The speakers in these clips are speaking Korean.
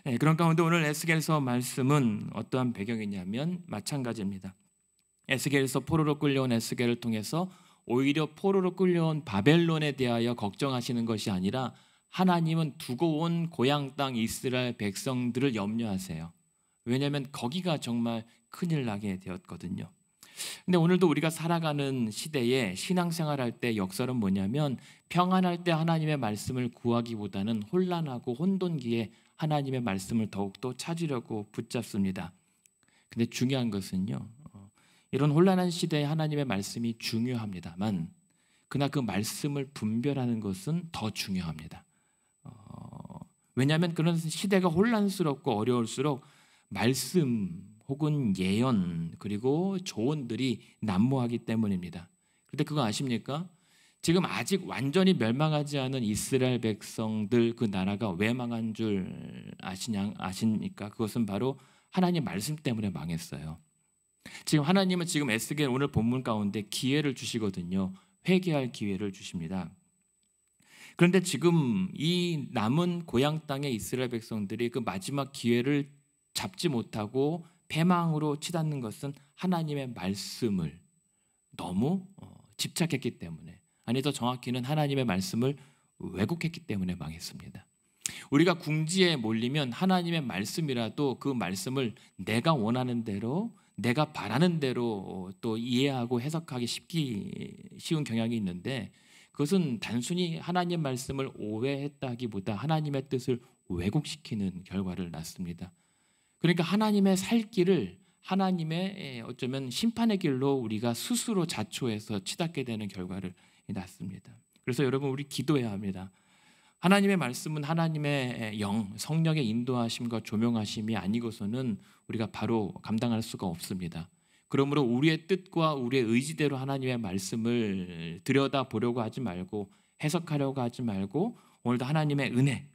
그런 가운데 오늘 에스겔서 말씀은 어떠한 배경이냐면 마찬가지입니다. 에스겔서 포로로 끌려온 에스겔을 통해서 오히려 포로로 끌려온 바벨론에 대하여 걱정하시는 것이 아니라 하나님은 두고 온 고향 땅 이스라엘 백성들을 염려하세요. 왜냐하면 거기가 정말 큰일 나게 되었거든요. 근데 오늘도 우리가 살아가는 시대에 신앙생활할 때 역설은 뭐냐면 평안할 때 하나님의 말씀을 구하기보다는 혼란하고 혼돈기에 하나님의 말씀을 더욱더 찾으려고 붙잡습니다. 근데 중요한 것은요, 이런 혼란한 시대에 하나님의 말씀이 중요합니다만 그러나 그 말씀을 분별하는 것은 더 중요합니다. 왜냐하면 그런 시대가 혼란스럽고 어려울수록 말씀 혹은 예언 그리고 조언들이 난무하기 때문입니다. 그런데 그거 아십니까? 지금 아직 완전히 멸망하지 않은 이스라엘 백성들 그 나라가 왜 망한 줄 아십니까? 그것은 바로 하나님 말씀 때문에 망했어요. 지금 하나님은 지금 에스겔 오늘 본문 가운데 기회를 주시거든요. 회개할 기회를 주십니다. 그런데 지금 이 남은 고향 땅의 이스라엘 백성들이 그 마지막 기회를 잡지 못하고 패망으로 치닫는 것은 하나님의 말씀을 너무 집착했기 때문에, 아니 더 정확히는 하나님의 말씀을 왜곡했기 때문에 망했습니다. 우리가 궁지에 몰리면 하나님의 말씀이라도 그 말씀을 내가 원하는 대로 내가 바라는 대로 또 이해하고 해석하기 쉬운 경향이 있는데 그것은 단순히 하나님 말씀을 오해했다기보다 하나님의 뜻을 왜곡시키는 결과를 낳습니다. 그러니까 하나님의 살 길을 하나님의 어쩌면 심판의 길로 우리가 스스로 자초해서 치닫게 되는 결과를 낳습니다. 그래서 여러분 우리 기도해야 합니다. 하나님의 말씀은 하나님의 영, 성령의 인도하심과 조명하심이 아니고서는 우리가 바로 감당할 수가 없습니다. 그러므로 우리의 뜻과 우리의 의지대로 하나님의 말씀을 들여다보려고 하지 말고 해석하려고 하지 말고 오늘도 하나님의 은혜,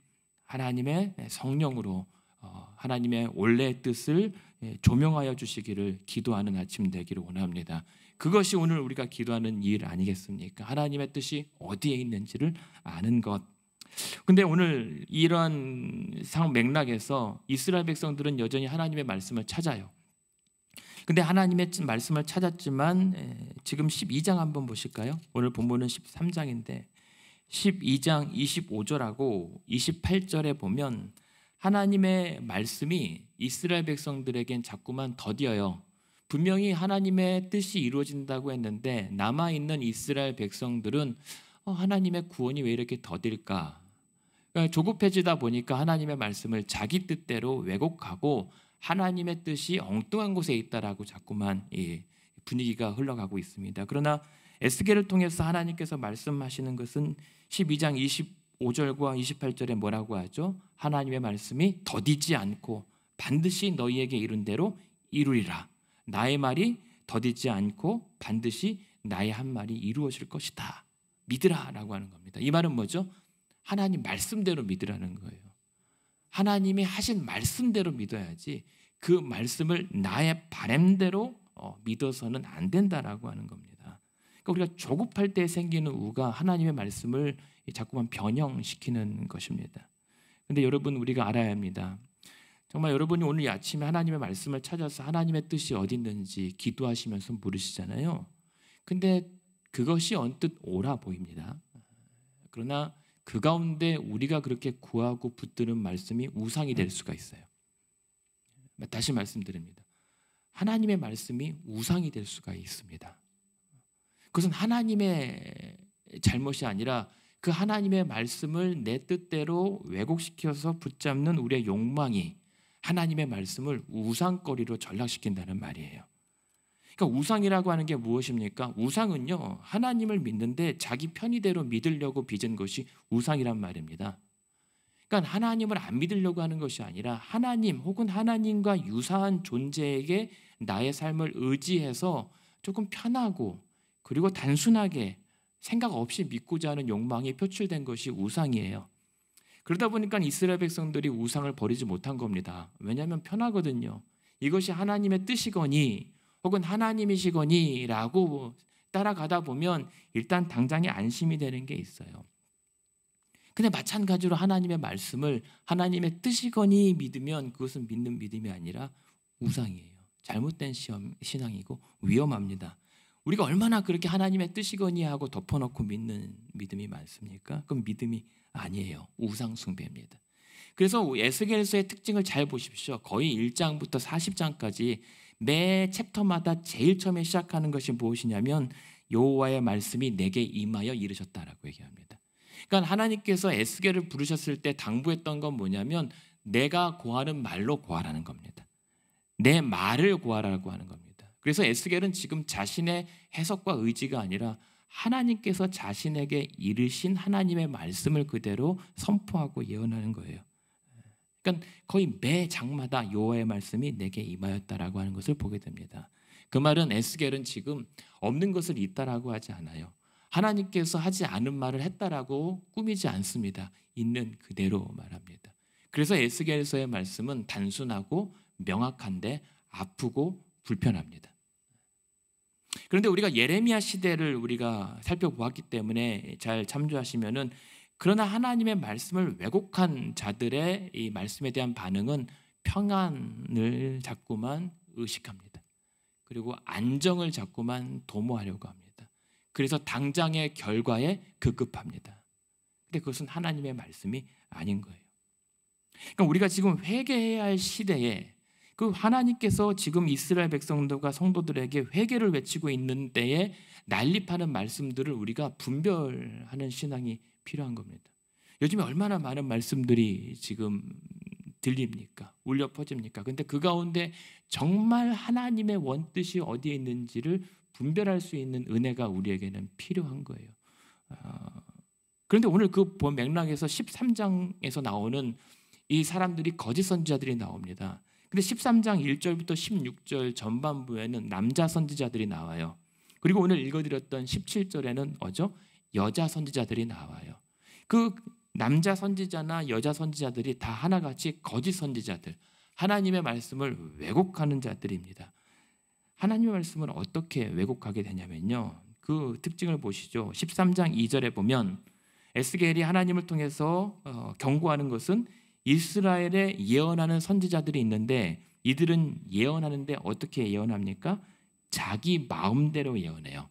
하나님의 성령으로 하나님의 원래의 뜻을 조명하여 주시기를 기도하는 아침 되기를 원합니다. 그것이 오늘 우리가 기도하는 일 아니겠습니까? 하나님의 뜻이 어디에 있는지를 아는 것. 근데 오늘 이러한 상황 맥락에서 이스라엘 백성들은 여전히 하나님의 말씀을 찾아요. 근데 하나님의 말씀을 찾았지만 지금 12장 한번 보실까요? 오늘 본문은 13장인데 12장 25절하고 28절에 보면 하나님의 말씀이 이스라엘 백성들에겐 자꾸만 더디어요. 분명히 하나님의 뜻이 이루어진다고 했는데 남아있는 이스라엘 백성들은 하나님의 구원이 왜 이렇게 더딜까? 그러니까 조급해지다 보니까 하나님의 말씀을 자기 뜻대로 왜곡하고 하나님의 뜻이 엉뚱한 곳에 있다라고 자꾸만 분위기가 흘러가고 있습니다. 그러나 에스겔을 통해서 하나님께서 말씀하시는 것은 12장 25절과 28절에 뭐라고 하죠? 하나님의 말씀이 더디지 않고 반드시 너희에게 이룬 대로 이루리라. 나의 말이 더디지 않고 반드시 나의 한 말이 이루어질 것이다. 믿으라 라고 하는 겁니다. 이 말은 뭐죠? 하나님 말씀대로 믿으라는 거예요. 하나님이 하신 말씀대로 믿어야지 그 말씀을 나의 바램대로 믿어서는 안 된다라고 하는 겁니다. 그러니까 우리가 조급할 때 생기는 우가 하나님의 말씀을 자꾸만 변형시키는 것입니다. 그런데 여러분 우리가 알아야 합니다. 정말 여러분이 오늘 아침에 하나님의 말씀을 찾아서 하나님의 뜻이 어디 있는지 기도하시면서 물으시잖아요. 근데 그것이 언뜻 옳아 보입니다. 그러나 그 가운데 우리가 그렇게 구하고 붙드는 말씀이 우상이 될 수가 있어요. 다시 말씀드립니다. 하나님의 말씀이 우상이 될 수가 있습니다. 그것은 하나님의 잘못이 아니라 그 하나님의 말씀을 내 뜻대로 왜곡시켜서 붙잡는 우리의 욕망이 하나님의 말씀을 우상거리로 전락시킨다는 말이에요. 그러니까 우상이라고 하는 게 무엇입니까? 우상은요, 하나님을 믿는데 자기 편의대로 믿으려고 빚은 것이 우상이란 말입니다. 그러니까 하나님을 안 믿으려고 하는 것이 아니라 하나님 혹은 하나님과 유사한 존재에게 나의 삶을 의지해서 조금 편하고 그리고 단순하게 생각 없이 믿고자 하는 욕망이 표출된 것이 우상이에요. 그러다 보니까 이스라엘 백성들이 우상을 버리지 못한 겁니다. 왜냐하면 편하거든요. 이것이 하나님의 뜻이거니 혹은 하나님이시거니 라고 따라가다 보면 일단 당장에 안심이 되는 게 있어요. 근데 마찬가지로 하나님의 말씀을 하나님의 뜻이거니 믿으면 그것은 믿는 믿음이 아니라 우상이에요. 잘못된 신앙이고 위험합니다. 우리가 얼마나 그렇게 하나님의 뜻이거니 하고 덮어놓고 믿는 믿음이 많습니까? 그건 믿음이 아니에요. 우상 숭배입니다. 그래서 에스겔서의 특징을 잘 보십시오. 거의 1장부터 40장까지 매 챕터마다 제일 처음에 시작하는 것이 무엇이냐면 여호와의 말씀이 내게 임하여 이르셨다라고 얘기합니다. 그러니까 하나님께서 에스겔을 부르셨을 때 당부했던 건 뭐냐면 내가 고하는 말로 고하라는 겁니다. 내 말을 고하라고 하는 겁니다. 그래서 에스겔은 지금 자신의 해석과 의지가 아니라 하나님께서 자신에게 이르신 하나님의 말씀을 그대로 선포하고 예언하는 거예요. 그러니까 거의 매 장마다 여호와의 말씀이 내게 임하였다라고 하는 것을 보게 됩니다. 그 말은 에스겔은 지금 없는 것을 있다라고 하지 않아요. 하나님께서 하지 않은 말을 했다라고 꾸미지 않습니다. 있는 그대로 말합니다. 그래서 에스겔서의 말씀은 단순하고 명확한데 아프고 불편합니다. 그런데 우리가 예레미야 시대를 우리가 살펴보았기 때문에 잘 참조하시면은 그러나 하나님의 말씀을 왜곡한 자들의 이 말씀에 대한 반응은 평안을 자꾸만 의식합니다. 그리고 안정을 자꾸만 도모하려고 합니다. 그래서 당장의 결과에 급급합니다. 근데 그것은 하나님의 말씀이 아닌 거예요. 그러니까 우리가 지금 회개해야 할 시대에 그 하나님께서 지금 이스라엘 백성들과 성도들에게 회개를 외치고 있는 때에 난립하는 말씀들을 우리가 분별하는 신앙이 필요한 겁니다. 요즘에 얼마나 많은 말씀들이 지금 들립니까? 울려 퍼집니까? 근데 그 가운데 정말 하나님의 원뜻이 어디에 있는지를 분별할 수 있는 은혜가 우리에게는 필요한 거예요. 그런데 오늘 그 맥락에서 13장에서 나오는 이 사람들이 거짓 선지자들이 나옵니다. 근데 13장 1절부터 16절 전반부에는 남자 선지자들이 나와요. 그리고 오늘 읽어드렸던 17절에는 여자 선지자들이 나와요. 그 남자 선지자나 여자 선지자들이 다 하나같이 거짓 선지자들, 하나님의 말씀을 왜곡하는 자들입니다. 하나님의 말씀을 어떻게 왜곡하게 되냐면요, 그 특징을 보시죠. 13장 2절에 보면 에스겔이 하나님을 통해서 경고하는 것은 이스라엘에 예언하는 선지자들이 있는데 이들은 예언하는데 어떻게 예언합니까? 자기 마음대로 예언해요.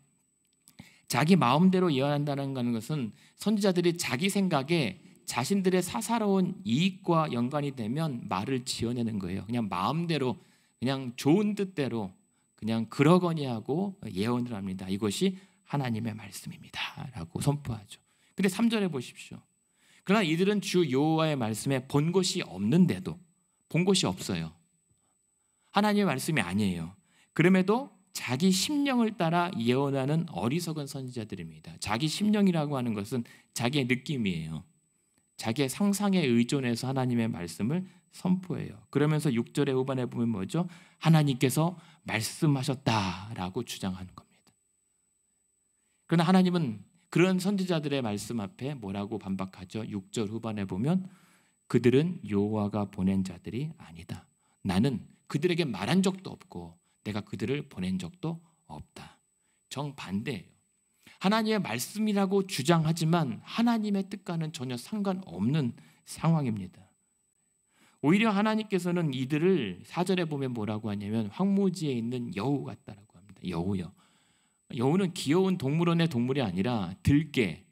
자기 마음대로 예언한다는 것은 선지자들이 자기 생각에 자신들의 사사로운 이익과 연관이 되면 말을 지어내는 거예요. 그냥 마음대로, 그냥 좋은 뜻대로 그냥 그러거니 하고 예언을 합니다. 이것이 하나님의 말씀입니다 라고 선포하죠. 근데 3절에 보십시오. 그러나 이들은 주 여호와의 말씀에 본 것이 없는데도, 본 것이 없어요. 하나님의 말씀이 아니에요. 그럼에도 자기 심령을 따라 예언하는 어리석은 선지자들입니다. 자기 심령이라고 하는 것은 자기의 느낌이에요. 자기의 상상에 의존해서 하나님의 말씀을 선포해요. 그러면서 6절의 후반에 보면 뭐죠? 하나님께서 말씀하셨다라고 주장하는 겁니다. 그러나 하나님은 그런 선지자들의 말씀 앞에 뭐라고 반박하죠? 6절 후반에 보면 그들은 여호와가 보낸 자들이 아니다. 나는 그들에게 말한 적도 없고 내가 그들을 보낸 적도 없다. 정반대예요. 하나님의 말씀이라고 주장하지만 하나님의 뜻과는 전혀 상관없는 상황입니다. 오히려 하나님께서는 이들을 4절에 보면 뭐라고 하냐면 황무지에 있는 여우 같다라고 합니다. 여우요. 여우는 귀여운 동물원의 동물이 아니라 들개,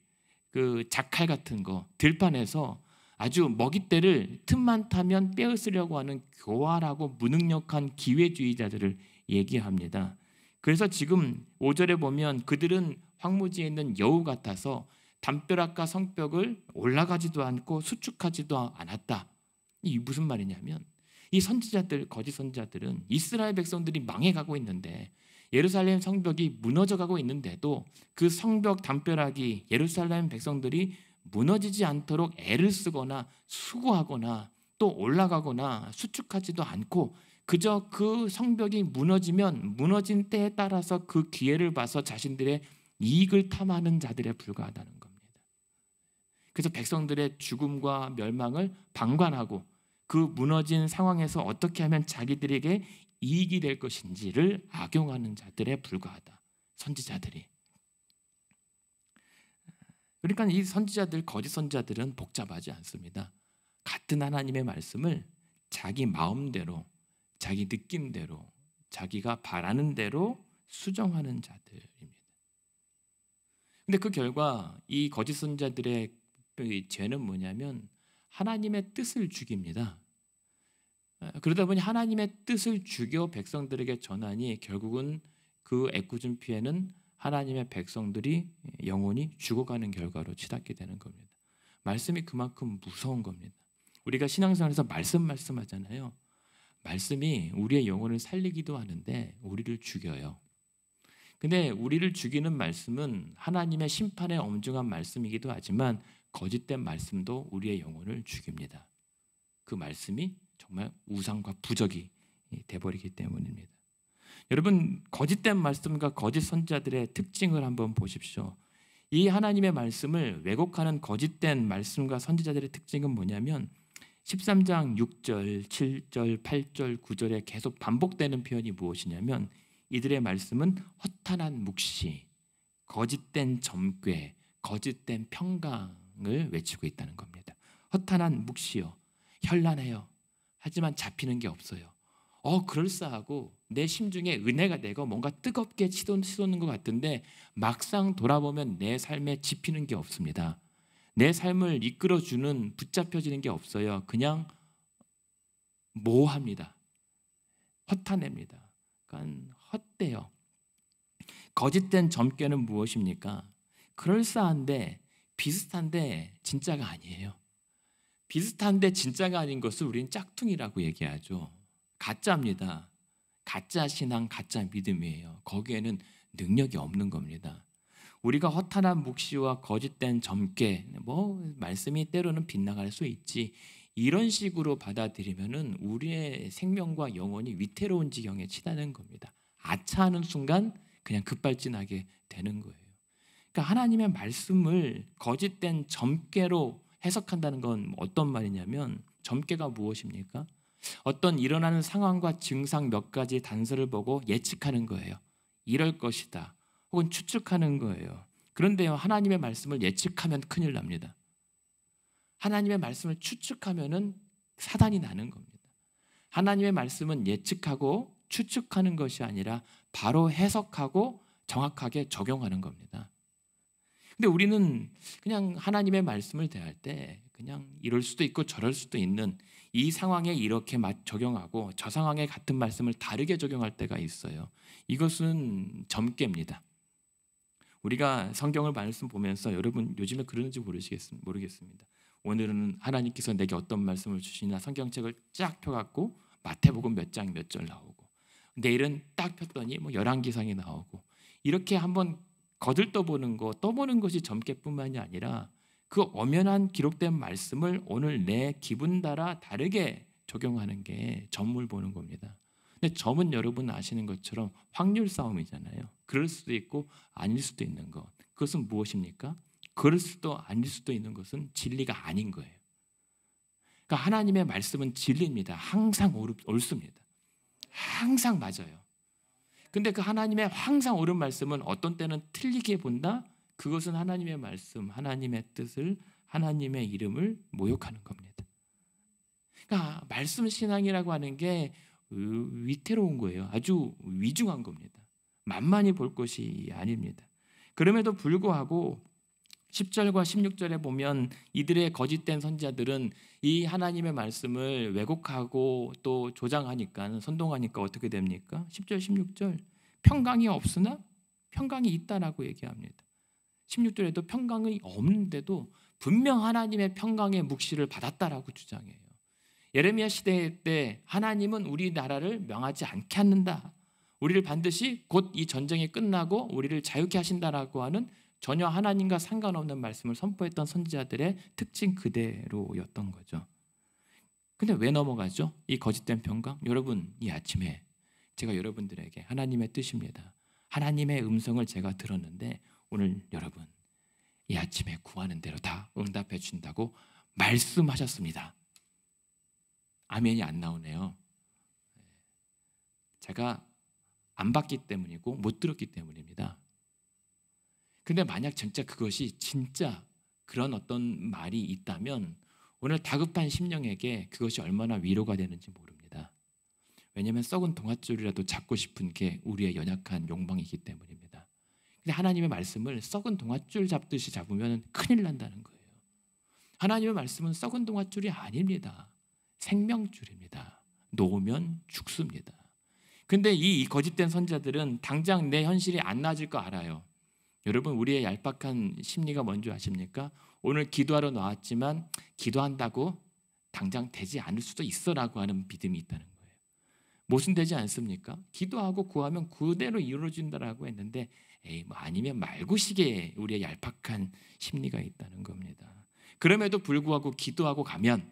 그 자칼 같은 거, 들판에서 아주 먹잇대를 틈만 타면 빼앗으려고 하는 교활하고 무능력한 기회주의자들을 얘기합니다. 그래서 지금 5절에 보면 그들은 황무지에 있는 여우 같아서 담벼락과 성벽을 올라가지도 않고 수축하지도 않았다. 이 무슨 말이냐면 이 선지자들, 거짓 선지자들은 이스라엘 백성들이 망해가고 있는데 예루살렘 성벽이 무너져가고 있는데도 그 성벽 담벼락이 예루살렘 백성들이 무너지지 않도록 애를 쓰거나 수고하거나 또 올라가거나 수축하지도 않고 그저 그 성벽이 무너지면 무너진 때에 따라서 그 기회를 봐서 자신들의 이익을 탐하는 자들에 불과하다는 겁니다. 그래서 백성들의 죽음과 멸망을 방관하고 그 무너진 상황에서 어떻게 하면 자기들에게 이익이 될 것인지를 악용하는 자들에 불과하다. 선지자들이. 그러니까 이 선지자들, 거짓 선지자들은 복잡하지 않습니다. 같은 하나님의 말씀을 자기 마음대로, 자기 느낌대로, 자기가 바라는 대로 수정하는 자들입니다. 근데 그 결과 이 거짓 선지자들의 죄는 뭐냐면 하나님의 뜻을 죽입니다. 그러다 보니 하나님의 뜻을 죽여 백성들에게 전하니 결국은 그 애꿎은 피해는 하나님의 백성들이 영원히 죽어가는 결과로 치닫게 되는 겁니다. 말씀이 그만큼 무서운 겁니다. 우리가 신앙생활에서 말씀하잖아요. 말씀이 우리의 영혼을 살리기도 하는데 우리를 죽여요. 근데 우리를 죽이는 말씀은 하나님의 심판의 엄중한 말씀이기도 하지만 거짓된 말씀도 우리의 영혼을 죽입니다. 그 말씀이 정말 우상과 부적이 돼버리기 때문입니다. 여러분, 거짓된 말씀과 거짓 선지자들의 특징을 한번 보십시오. 이 하나님의 말씀을 왜곡하는 거짓된 말씀과 선지자들의 특징은 뭐냐면 13장 6절, 7절, 8절, 9절에 계속 반복되는 표현이 무엇이냐면 이들의 말씀은 허탄한 묵시, 거짓된 점괘, 거짓된 평강을 외치고 있다는 겁니다. 허탄한 묵시요, 현란해요. 하지만 잡히는 게 없어요. 그럴싸하고 내 심중에 은혜가 되고 뭔가 뜨겁게 치솟는 것 같은데 막상 돌아보면 내 삶에 집히는 게 없습니다. 내 삶을 이끌어주는, 붙잡혀지는 게 없어요. 그냥 모호합니다. 허탄합니다. 그러니까 헛돼요. 거짓된 점괘는 무엇입니까? 그럴싸한데 비슷한데 진짜가 아니에요. 비슷한데 진짜가 아닌 것을 우리는 짝퉁이라고 얘기하죠. 가짜입니다. 가짜 신앙, 가짜 믿음이에요. 거기에는 능력이 없는 겁니다. 우리가 허탄한 묵시와 거짓된 점괘, 말씀이 때로는 빗나갈 수 있지, 이런 식으로 받아들이면은 우리의 생명과 영혼이 위태로운 지경에 치닫는 겁니다. 아차하는 순간 그냥 급발진하게 되는 거예요. 그러니까 하나님의 말씀을 거짓된 점괘로 해석한다는 건 어떤 말이냐면, 점괘가 무엇입니까? 어떤 일어나는 상황과 증상 몇 가지 단서를 보고 예측하는 거예요. 이럴 것이다. 혹은 추측하는 거예요. 그런데요, 하나님의 말씀을 예측하면 큰일 납니다. 하나님의 말씀을 추측하면은 사단이 나는 겁니다. 하나님의 말씀은 예측하고 추측하는 것이 아니라 바로 해석하고 정확하게 적용하는 겁니다. 근데 우리는 그냥 하나님의 말씀을 대할 때 그냥 이럴 수도 있고 저럴 수도 있는, 이 상황에 이렇게 적용하고 저 상황에 같은 말씀을 다르게 적용할 때가 있어요. 이것은 점괘입니다. 우리가 성경을 말씀 보면서, 여러분 요즘에 그러는지 모르겠습니다. 오늘은 하나님께서 내게 어떤 말씀을 주시나 성경책을 쫙 펴갖고 마태복음 몇 장 몇 절 나오고, 내일은 딱 폈더니 열왕기상이 나오고, 이렇게 한번 거들떠보는 거, 떠보는 것이 점괘뿐만이 아니라 그 엄연한 기록된 말씀을 오늘 내 기분 따라 다르게 적용하는 게 점을 보는 겁니다. 근데 점은 여러분 아시는 것처럼 확률 싸움이잖아요. 그럴 수도 있고 아닐 수도 있는 것. 그것은 무엇입니까? 그럴 수도 아닐 수도 있는 것은 진리가 아닌 거예요. 그러니까 하나님의 말씀은 진리입니다. 항상 옳습니다. 항상 맞아요. 근데 그 하나님의 항상 옳은 말씀은 어떤 때는 틀리게 본다? 그것은 하나님의 말씀, 하나님의 뜻을, 하나님의 이름을 모욕하는 겁니다. 그러니까 말씀 신앙이라고 하는 게 위태로운 거예요. 아주 위중한 겁니다. 만만히 볼 것이 아닙니다. 그럼에도 불구하고 10절과 16절에 보면 이들의 거짓된 선지자들은 이 하나님의 말씀을 왜곡하고 또 조장하니까, 선동하니까 어떻게 됩니까? 10절, 16절 평강이 없으나 평강이 있다라고 얘기합니다. 16절에도 평강이 없는데도 분명 하나님의 평강의 묵시를 받았다라고 주장해요. 예레미야 시대 때 하나님은 우리나라를 명하지 않게 하는다, 우리를 반드시 곧 이 전쟁이 끝나고 우리를 자유케 하신다라고 하는 전혀 하나님과 상관없는 말씀을 선포했던 선지자들의 특징 그대로였던 거죠. 근데 왜 넘어가죠? 이 거짓된 평강? 여러분, 이 아침에 제가 여러분들에게 하나님의 뜻입니다. 하나님의 음성을 제가 들었는데 오늘 여러분 이 아침에 구하는 대로 다 응답해 준다고 말씀하셨습니다. 아멘이 안 나오네요. 제가 안 봤기 때문이고 못 들었기 때문입니다. 근데 만약 진짜 그것이 진짜 그런 어떤 말이 있다면 오늘 다급한 심령에게 그것이 얼마나 위로가 되는지 모릅니다. 왜냐하면 썩은 동아줄이라도 잡고 싶은 게 우리의 연약한 욕망이기 때문입니다. 근데 하나님의 말씀을 썩은 동아줄 잡듯이 잡으면 큰일 난다는 거예요. 하나님의 말씀은 썩은 동아줄이 아닙니다. 생명줄입니다. 놓으면 죽습니다. 근데 이 거짓된 선지자들은 당장 내 현실이 안 나아질 거 알아요. 여러분, 우리의 얄팍한 심리가 뭔지 아십니까? 오늘 기도하러 나왔지만 기도한다고 당장 되지 않을 수도 있어라고 하는 믿음이 있다는 거예요. 모순되지 않습니까? 기도하고 구하면 그대로 이루어진다라고 했는데 뭐 아니면 말고식의 우리의 얄팍한 심리가 있다는 겁니다. 그럼에도 불구하고 기도하고 가면,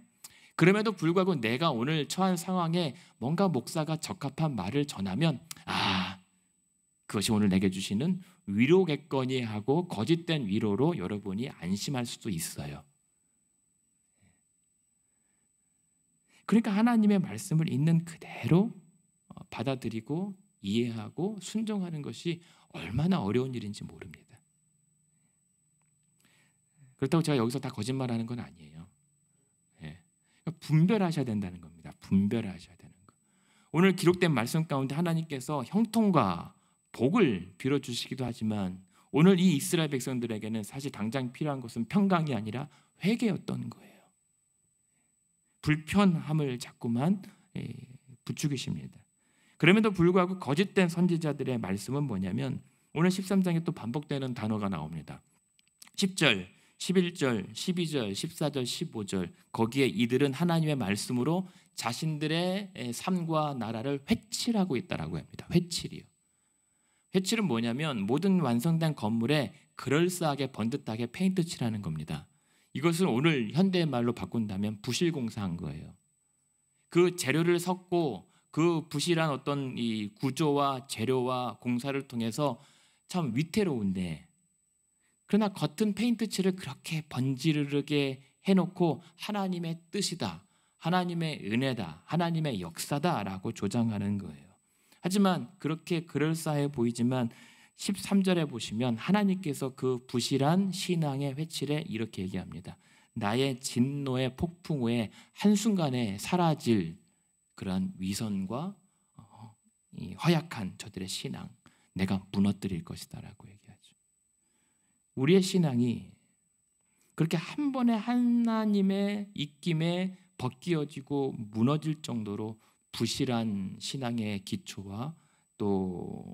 그럼에도 불구하고 내가 오늘 처한 상황에 뭔가 목사가 적합한 말을 전하면 그것이 오늘 내게 주시는 위로겠거니 하고 거짓된 위로로 여러분이 안심할 수도 있어요. 그러니까 하나님의 말씀을 있는 그대로 받아들이고 이해하고 순종하는 것이 얼마나 어려운 일인지 모릅니다. 그렇다고 제가 여기서 다 거짓말하는 건 아니에요. 분별하셔야 된다는 겁니다. 분별하셔야 되는 거. 오늘 기록된 말씀 가운데 하나님께서 형통과 복을 빌어주시기도 하지만 오늘 이 이스라엘 백성들에게는 사실 당장 필요한 것은 평강이 아니라 회개였던 거예요. 불편함을 자꾸만 부추기십니다. 그럼에도 불구하고 거짓된 선지자들의 말씀은 뭐냐면 오늘 13장에 또 반복되는 단어가 나옵니다. 10절, 11절, 12절, 14절, 15절 거기에 이들은 하나님의 말씀으로 자신들의 삶과 나라를 회칠하고 있다라고 합니다. 회칠이요. 회칠은 뭐냐면 모든 완성된 건물에 그럴싸하게 번듯하게 페인트 칠하는 겁니다. 이것을 오늘 현대의 말로 바꾼다면 부실공사한 거예요. 그 재료를 섞고 그 부실한 어떤 이 구조와 재료와 공사를 통해서 참 위태로운데, 그러나 겉은 페인트 칠을 그렇게 번지르르게 해놓고 하나님의 뜻이다, 하나님의 은혜다, 하나님의 역사다라고 조장하는 거예요. 하지만 그렇게 그럴싸해 보이지만 13절에 보시면 하나님께서 그 부실한 신앙의 회칠에 이렇게 얘기합니다. 나의 진노의 폭풍 후에 한순간에 사라질 그러한 위선과 이 허약한 저들의 신앙 내가 무너뜨릴 것이다 라고 얘기하죠. 우리의 신앙이 그렇게 한 번에 하나님의 입김에 벗겨지고 무너질 정도로 부실한 신앙의 기초와 또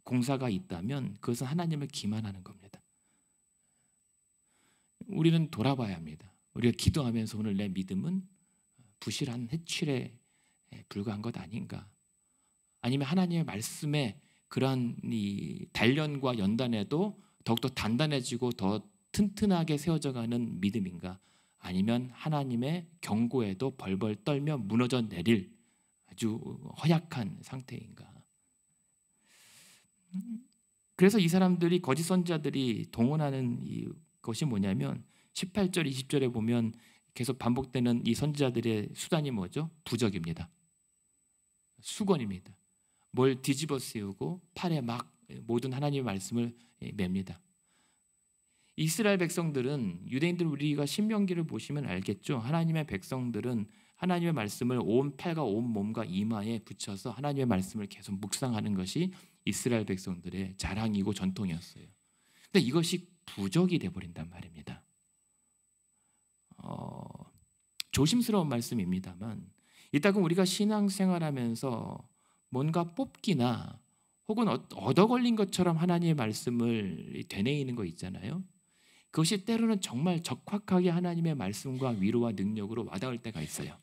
공사가 있다면 그것은 하나님을 기만하는 겁니다. 우리는 돌아봐야 합니다. 우리가 기도하면서 오늘 내 믿음은 부실한 해칠에 불과한 것 아닌가? 아니면 하나님의 말씀에 그러한 이 단련과 연단에도 더욱더 단단해지고 더 튼튼하게 세워져가는 믿음인가? 아니면 하나님의 경고에도 벌벌 떨며 무너져 내릴 아주 허약한 상태인가? 그래서 이 사람들이 거짓 선지자들이 동원하는 것이 뭐냐면 18절 20절에 보면 계속 반복되는 이 선지자들의 수단이 뭐죠? 부적입니다. 수건입니다. 뭘 뒤집어 씌우고 팔에 막 모든 하나님의 말씀을 맵니다. 이스라엘 백성들은, 유대인들 우리가 신명기를 보시면 알겠죠. 하나님의 백성들은 하나님의 말씀을 온 팔과 온 몸과 이마에 붙여서 하나님의 말씀을 계속 묵상하는 것이 이스라엘 백성들의 자랑이고 전통이었어요. 근데 이것이 부적이 돼버린단 말입니다. 조심스러운 말씀입니다만 이따금 우리가 신앙생활하면서 뭔가 뽑기나 혹은 얻어 걸린 것처럼 하나님의 말씀을 되뇌이는 거 있잖아요. 그것이 때로는 정말 적확하게 하나님의 말씀과 위로와 능력으로 와닿을 때가 있어요.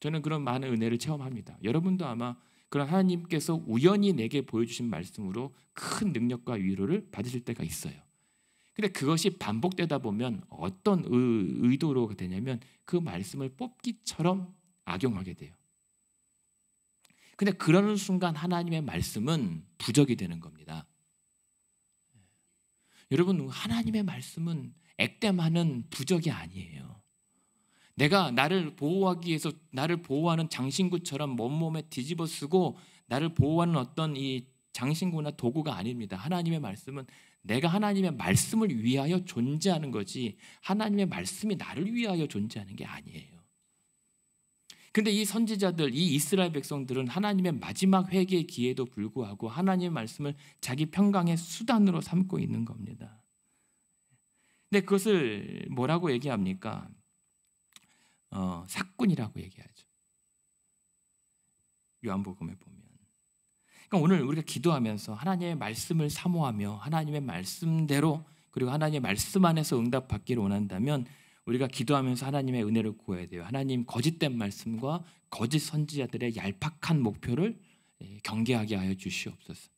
저는 그런 많은 은혜를 체험합니다. 여러분도 아마 그런 하나님께서 우연히 내게 보여주신 말씀으로 큰 능력과 위로를 받으실 때가 있어요. 근데 그것이 반복되다 보면 어떤 의도로 되냐면 그 말씀을 뽑기처럼 악용하게 돼요. 근데 그러는 순간 하나님의 말씀은 부적이 되는 겁니다. 여러분, 하나님의 말씀은 액땜하는 부적이 아니에요. 내가 나를 보호하기 위해서 나를 보호하는 장신구처럼 몸에 뒤집어 쓰고 나를 보호하는 어떤 이 장신구나 도구가 아닙니다. 하나님의 말씀은 내가 하나님의 말씀을 위하여 존재하는 거지 하나님의 말씀이 나를 위하여 존재하는 게 아니에요. 근데 이 선지자들, 이 이스라엘 백성들은 하나님의 마지막 회개의 기회에도 불구하고 하나님의 말씀을 자기 평강의 수단으로 삼고 있는 겁니다. 근데 그것을 뭐라고 얘기합니까? 사꾼이라고 얘기하죠. 요한복음에 보면. 그러니까 오늘 우리가 기도하면서 하나님의 말씀을 사모하며 하나님의 말씀대로 그리고 하나님의 말씀 안에서 응답받기를 원한다면 우리가 기도하면서 하나님의 은혜를 구해야 돼요. 하나님 거짓된 말씀과 거짓 선지자들의 얄팍한 목표를 경계하게 하여 주시옵소서.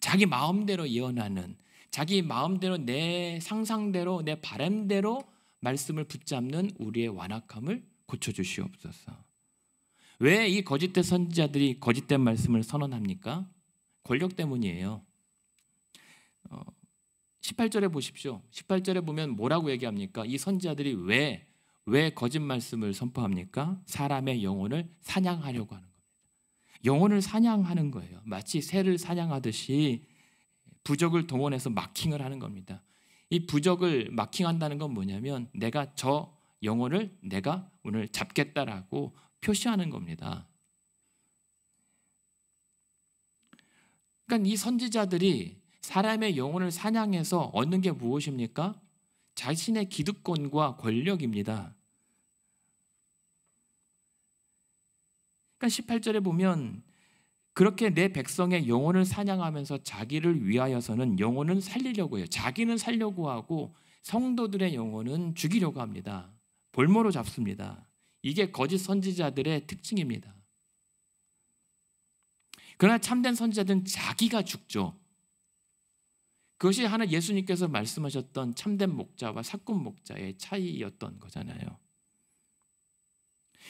자기 마음대로 예언하는, 자기 마음대로 내 상상대로 내 바람대로 말씀을 붙잡는 우리의 완악함을 고쳐주시옵소서. 왜 이 거짓된 선지자들이 거짓된 말씀을 선언합니까? 권력 때문이에요. 18절에 보십시오. 18절에 보면 뭐라고 얘기합니까? 이 선지자들이 왜 거짓 말씀을 선포합니까? 사람의 영혼을 사냥하려고 하는 겁니다. 영혼을 사냥하는 거예요. 마치 새를 사냥하듯이 부적을 동원해서 마킹을 하는 겁니다. 이 부적을 마킹한다는 건 뭐냐면 내가 저 영혼을 내가 오늘 잡겠다라고 표시하는 겁니다. 그러니까 이 선지자들이 사람의 영혼을 사냥해서 얻는 게 무엇입니까? 자신의 기득권과 권력입니다. 그러니까 18절에 보면 그렇게 내 백성의 영혼을 사냥하면서 자기를 위하여서는 영혼은 살리려고 해요. 자기는 살려고 하고 성도들의 영혼은 죽이려고 합니다. 볼모로 잡습니다. 이게 거짓 선지자들의 특징입니다. 그러나 참된 선지자들은 자기가 죽죠. 그것이 하나 예수님께서 말씀하셨던 참된 목자와 사꾼 목자의 차이였던 거잖아요.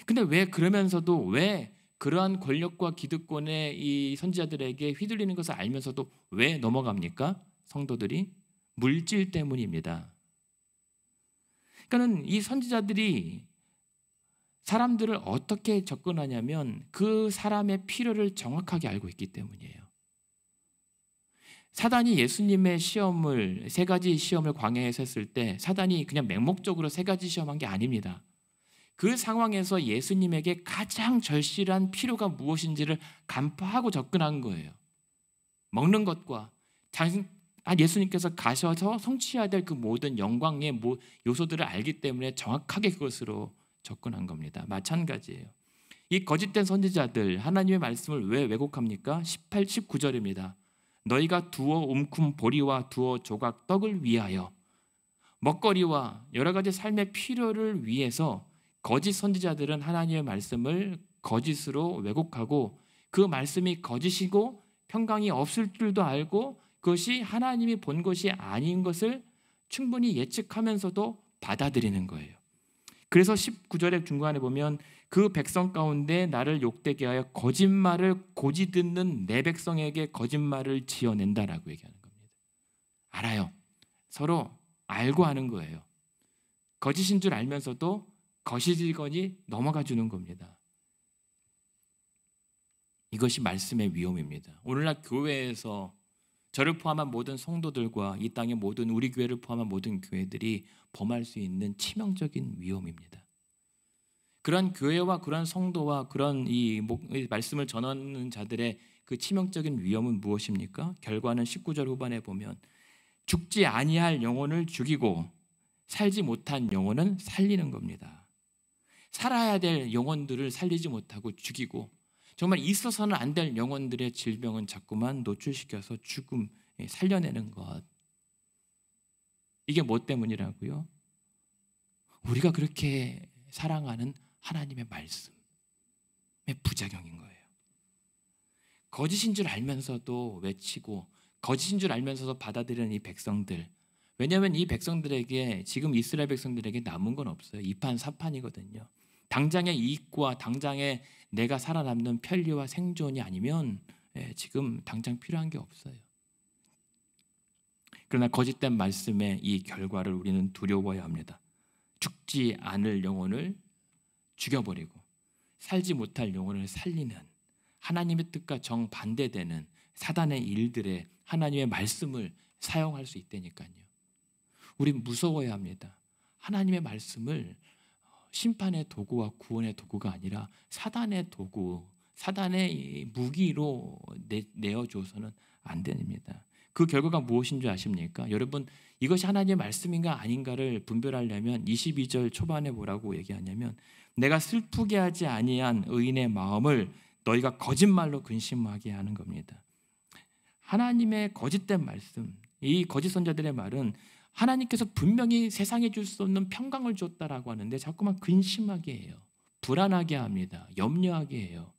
근데 왜 그러면서도 왜 그러한 권력과 기득권에 이 선지자들에게 휘둘리는 것을 알면서도 왜 넘어갑니까? 성도들이 물질 때문입니다. 그러니까는 이 선지자들이 사람들을 어떻게 접근하냐면 그 사람의 필요를 정확하게 알고 있기 때문이에요. 사단이 예수님의 시험을 세 가지 시험을 광야에서 했을 때 사단이 그냥 맹목적으로 세 가지 시험한 게 아닙니다. 그 상황에서 예수님에게 가장 절실한 필요가 무엇인지를 간파하고 접근한 거예요. 먹는 것과 예수님께서 가셔서 성취해야 될 그 모든 영광의 요소들을 알기 때문에 정확하게 그것으로 접근한 겁니다. 마찬가지예요. 이 거짓된 선지자들 하나님의 말씀을 왜 왜곡합니까? 18, 19절입니다. 너희가 두어 움큼 보리와 두어 조각 떡을 위하여 먹거리와 여러 가지 삶의 필요를 위해서 거짓 선지자들은 하나님의 말씀을 거짓으로 왜곡하고 그 말씀이 거짓이고 평강이 없을 줄도 알고 그것이 하나님이 본 것이 아닌 것을 충분히 예측하면서도 받아들이는 거예요. 그래서 19절의 중간에 보면 그 백성 가운데 나를 욕되게 하여 거짓말을 고지 듣는 내 백성에게 거짓말을 지어낸다라고 얘기하는 겁니다. 알아요. 서로 알고 하는 거예요. 거짓인 줄 알면서도 거짓이거니 넘어가 주는 겁니다. 이것이 말씀의 위험입니다. 오늘날 교회에서 저를 포함한 모든 성도들과 이 땅의 모든 우리 교회를 포함한 모든 교회들이 범할 수 있는 치명적인 위험입니다. 그런 교회와 그런 성도와 그런 이 말씀을 전하는 자들의 그 치명적인 위험은 무엇입니까? 결과는 19절 후반에 보면 죽지 아니할 영혼을 죽이고 살지 못한 영혼은 살리는 겁니다. 살아야 될 영혼들을 살리지 못하고 죽이고 정말 있어서는 안 될 영혼들의 질병은 자꾸만 노출시켜서 죽음, 살려내는 것. 이게 뭐 때문이라고요? 우리가 그렇게 사랑하는 하나님의 말씀의 부작용인 거예요. 거짓인 줄 알면서도 외치고 거짓인 줄 알면서도 받아들이는 이 백성들. 왜냐하면 이 백성들에게 지금 이스라엘 백성들에게 남은 건 없어요. 이판사판이거든요. 당장의 이익과 당장의 내가 살아남는 편리와 생존이 아니면 지금 당장 필요한 게 없어요. 그러나 거짓된 말씀의 이 결과를 우리는 두려워해야 합니다. 죽지 않을 영혼을 죽여버리고 살지 못할 영혼을 살리는 하나님의 뜻과 정반대되는 사단의 일들에 하나님의 말씀을 사용할 수 있다니까요. 우리 무서워야 합니다. 하나님의 말씀을 심판의 도구와 구원의 도구가 아니라 사단의 도구, 사단의 무기로 내어줘서는 안 됩니다. 그 결과가 무엇인 줄 아십니까? 여러분, 이것이 하나님의 말씀인가 아닌가를 분별하려면 22절 초반에 뭐라고 얘기하냐면, 내가 슬프게 하지 아니한 의인의 마음을 너희가 거짓말로 근심하게 하는 겁니다. 하나님의 거짓된 말씀, 이 거짓 선자들의 말은 하나님께서 분명히 세상에 줄 수 없는 평강을 줬다라고 하는데 자꾸만 근심하게 해요. 불안하게 합니다. 염려하게 해요.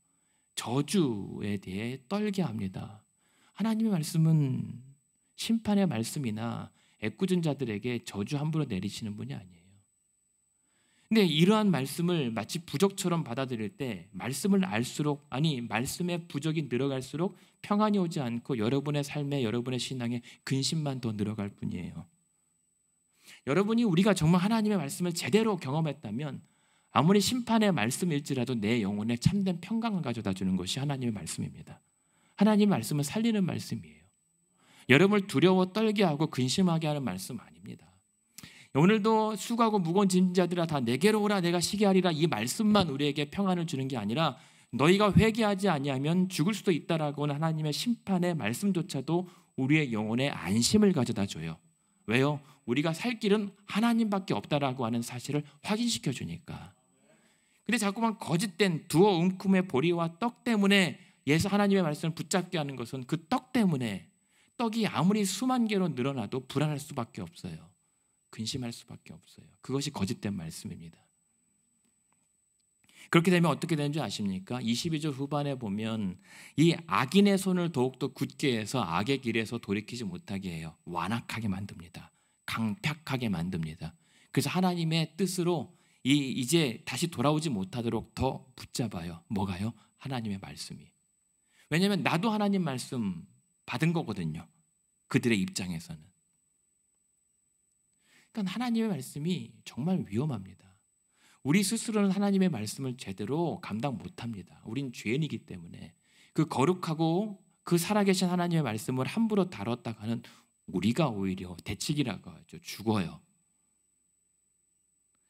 저주에 대해 떨게 합니다. 하나님의 말씀은 심판의 말씀이나 애꿎은 자들에게 저주 함부로 내리시는 분이 아니에요. 근데 이러한 말씀을 마치 부적처럼 받아들일 때 말씀을 알수록, 아니 말씀의 부적이 늘어갈수록 평안이 오지 않고 여러분의 삶에, 여러분의 신앙에 근심만 더 늘어갈 뿐이에요. 여러분이 우리가 정말 하나님의 말씀을 제대로 경험했다면 아무리 심판의 말씀일지라도 내 영혼에 참된 평강을 가져다 주는 것이 하나님의 말씀입니다. 하나님의 말씀은 살리는 말씀이에요. 여러분을 두려워 떨게 하고 근심하게 하는 말씀 아닙니다. 오늘도 수고하고 무거운 짐진 자들아 다 내게로 오라 내가 쉬게 하리라, 이 말씀만 우리에게 평안을 주는 게 아니라 너희가 회개하지 아니하면 죽을 수도 있다라고 하는 하나님의 심판의 말씀조차도 우리의 영혼에 안심을 가져다 줘요. 왜요? 우리가 살 길은 하나님밖에 없다라고 하는 사실을 확인시켜 주니까. 근데 자꾸만 거짓된 두어 웅큼의 보리와 떡 때문에 예수 하나님의 말씀을 붙잡게 하는 것은 그 떡 때문에, 떡이 아무리 수만 개로 늘어나도 불안할 수밖에 없어요. 근심할 수밖에 없어요. 그것이 거짓된 말씀입니다. 그렇게 되면 어떻게 되는지 아십니까? 22절 후반에 보면 이 악인의 손을 더욱더 굳게 해서 악의 길에서 돌이키지 못하게 해요. 완악하게 만듭니다. 강팍하게 만듭니다. 그래서 하나님의 뜻으로 이제 다시 돌아오지 못하도록 더 붙잡아요. 뭐가요? 하나님의 말씀이. 왜냐하면 나도 하나님 말씀 받은 거거든요. 그들의 입장에서는. 그러니까 하나님의 말씀이 정말 위험합니다. 우리 스스로는 하나님의 말씀을 제대로 감당 못합니다. 우린 죄인이기 때문에 그 거룩하고 그 살아계신 하나님의 말씀을 함부로 다뤘다가는 우리가 오히려 대치기라고 하죠. 죽어요.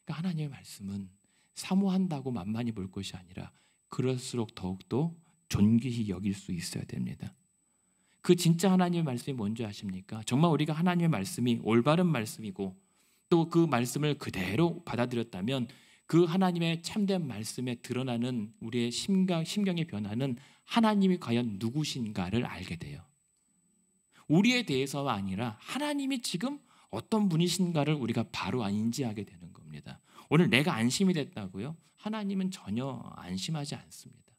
그러니까 하나님의 말씀은 사모한다고 만만히 볼 것이 아니라 그럴수록 더욱더 존귀히 여길 수 있어야 됩니다. 그 진짜 하나님의 말씀이 뭔지 아십니까? 정말 우리가 하나님의 말씀이 올바른 말씀이고 또 그 말씀을 그대로 받아들였다면 그 하나님의 참된 말씀에 드러나는 우리의 심경의 변화는 하나님이 과연 누구신가를 알게 돼요. 우리에 대해서가 아니라 하나님이 지금 어떤 분이신가를 우리가 바로 인지하게 되는 겁니다. 오늘 내가 안심이 됐다고요? 하나님은 전혀 안심하지 않습니다.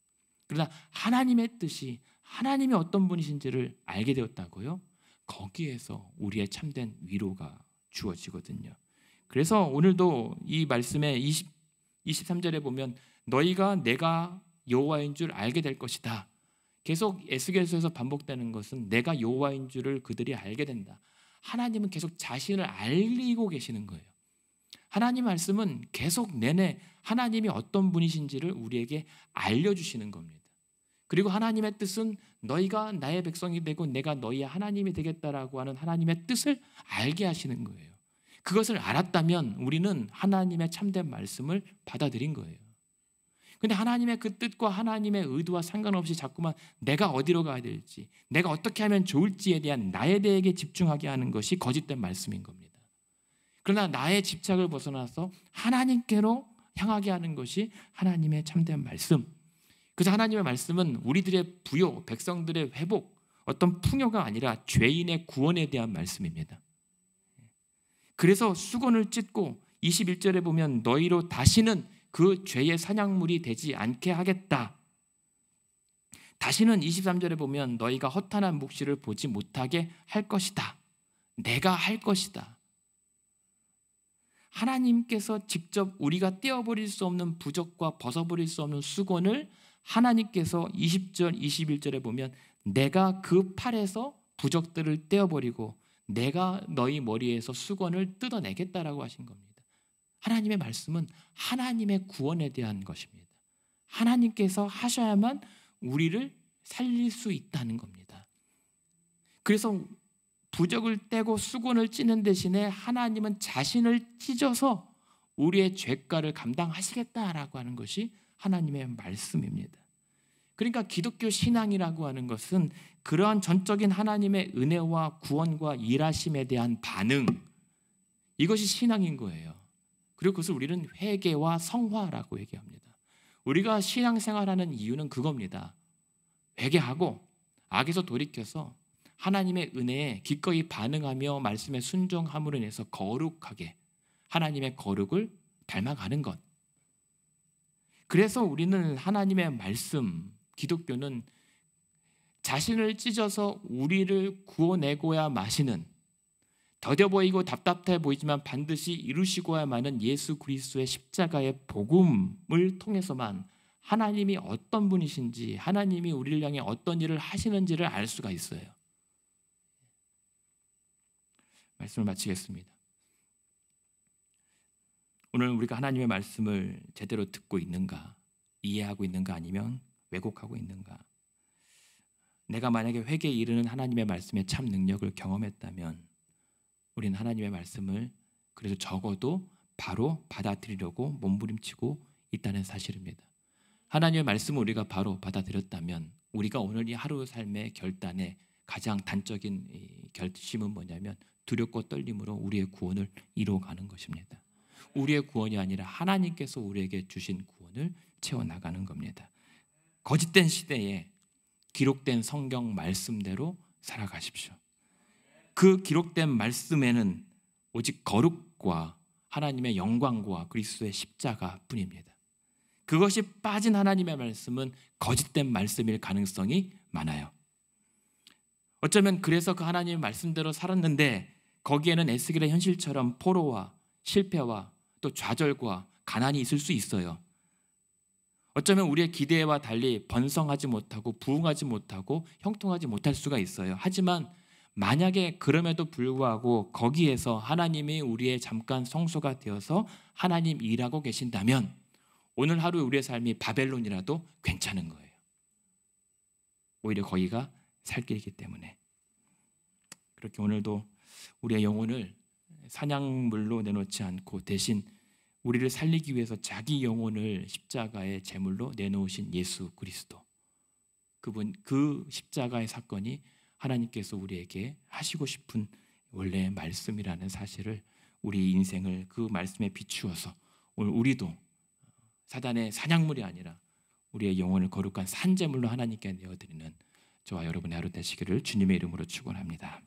그러나 하나님의 뜻이, 하나님이 어떤 분이신지를 알게 되었다고요? 거기에서 우리의 참된 위로가 주어지거든요. 그래서 오늘도 이 말씀에 23절에 보면 너희가 내가 여호와인 줄 알게 될 것이다. 계속 에스겔서에서 반복되는 것은 내가 여호와인 줄을 그들이 알게 된다. 하나님은 계속 자신을 알리고 계시는 거예요. 하나님 말씀은 계속 내내 하나님이 어떤 분이신지를 우리에게 알려주시는 겁니다. 그리고 하나님의 뜻은 너희가 나의 백성이 되고 내가 너희의 하나님이 되겠다라고 하는 하나님의 뜻을 알게 하시는 거예요. 그것을 알았다면 우리는 하나님의 참된 말씀을 받아들인 거예요. 근데 하나님의 그 뜻과 하나님의 의도와 상관없이 자꾸만 내가 어디로 가야 될지, 내가 어떻게 하면 좋을지에 대한 나에 대해 집중하게 하는 것이 거짓된 말씀인 겁니다. 그러나 나의 집착을 벗어나서 하나님께로 향하게 하는 것이 하나님의 참된 말씀. 그래서 하나님의 말씀은 우리들의 부요, 백성들의 회복, 어떤 풍요가 아니라 죄인의 구원에 대한 말씀입니다. 그래서 수건을 찢고 21절에 보면 너희로 다시는 그 죄의 사냥물이 되지 않게 하겠다. 다시는 23절에 보면 너희가 허탄한 묵시를 보지 못하게 할 것이다. 내가 할 것이다. 하나님께서 직접 우리가 떼어버릴 수 없는 부적과 벗어버릴 수 없는 수건을 하나님께서 20절, 21절에 보면 내가 그 팔에서 부적들을 떼어버리고 내가 너희 머리에서 수건을 뜯어내겠다라고 하신 겁니다. 하나님의 말씀은 하나님의 구원에 대한 것입니다. 하나님께서 하셔야만 우리를 살릴 수 있다는 겁니다. 그래서 부적을 떼고 수건을 찌는 대신에 하나님은 자신을 찢어서 우리의 죄가를 감당하시겠다라고 하는 것이 하나님의 말씀입니다. 그러니까 기독교 신앙이라고 하는 것은 그러한 전적인 하나님의 은혜와 구원과 일하심에 대한 반응, 이것이 신앙인 거예요. 그리고 그것을 우리는 회개와 성화라고 얘기합니다. 우리가 신앙생활하는 이유는 그겁니다. 회개하고 악에서 돌이켜서 하나님의 은혜에 기꺼이 반응하며 말씀에 순종함으로 인해서 거룩하게 하나님의 거룩을 닮아가는 것. 그래서 우리는 하나님의 말씀, 기독교는 자신을 찢어서 우리를 구원내고야 마시는, 더뎌 보이고 답답해 보이지만 반드시 이루시고야만은 예수 그리스도의 십자가의 복음을 통해서만 하나님이 어떤 분이신지, 하나님이 우리를 향해 어떤 일을 하시는지를 알 수가 있어요. 말씀을 마치겠습니다. 오늘 우리가 하나님의 말씀을 제대로 듣고 있는가, 이해하고 있는가, 아니면 왜곡하고 있는가? 내가 만약에 회개에 이르는 하나님의 말씀의 참 능력을 경험했다면 우리는 하나님의 말씀을 그래서 적어도 바로 받아들이려고 몸부림치고 있다는 사실입니다. 하나님의 말씀을 우리가 바로 받아들였다면 우리가 오늘 이 하루 삶의 결단의 가장 단적인 결심은 뭐냐면 두렵고 떨림으로 우리의 구원을 이루어가는 것입니다. 우리의 구원이 아니라 하나님께서 우리에게 주신 구원을 채워나가는 겁니다. 거짓된 시대에 기록된 성경 말씀대로 살아가십시오. 그 기록된 말씀에는 오직 거룩과 하나님의 영광과 그리스도의 십자가 뿐입니다. 그것이 빠진 하나님의 말씀은 거짓된 말씀일 가능성이 많아요. 어쩌면 그래서 그 하나님의 말씀대로 살았는데 거기에는 에스겔의 현실처럼 포로와 실패와 또 좌절과 가난이 있을 수 있어요. 어쩌면 우리의 기대와 달리 번성하지 못하고 부흥하지 못하고 형통하지 못할 수가 있어요. 하지만 만약에 그럼에도 불구하고 거기에서 하나님이 우리의 잠깐 성소가 되어서 하나님 일하고 계신다면 오늘 하루 우리의 삶이 바벨론이라도 괜찮은 거예요. 오히려 거기가 살 길이기 때문에. 그렇게 오늘도 우리의 영혼을 사냥물로 내놓지 않고 대신 우리를 살리기 위해서 자기 영혼을 십자가의 제물로 내놓으신 예수 그리스도, 그분, 그 십자가의 사건이 하나님께서 우리에게 하시고 싶은 원래의 말씀이라는 사실을, 우리 인생을 그 말씀에 비추어서 오늘 우리도 사단의 사냥물이 아니라 우리의 영혼을 거룩한 산제물로 하나님께 내어드리는 저와 여러분의 하루 되시기를 주님의 이름으로 축원합니다.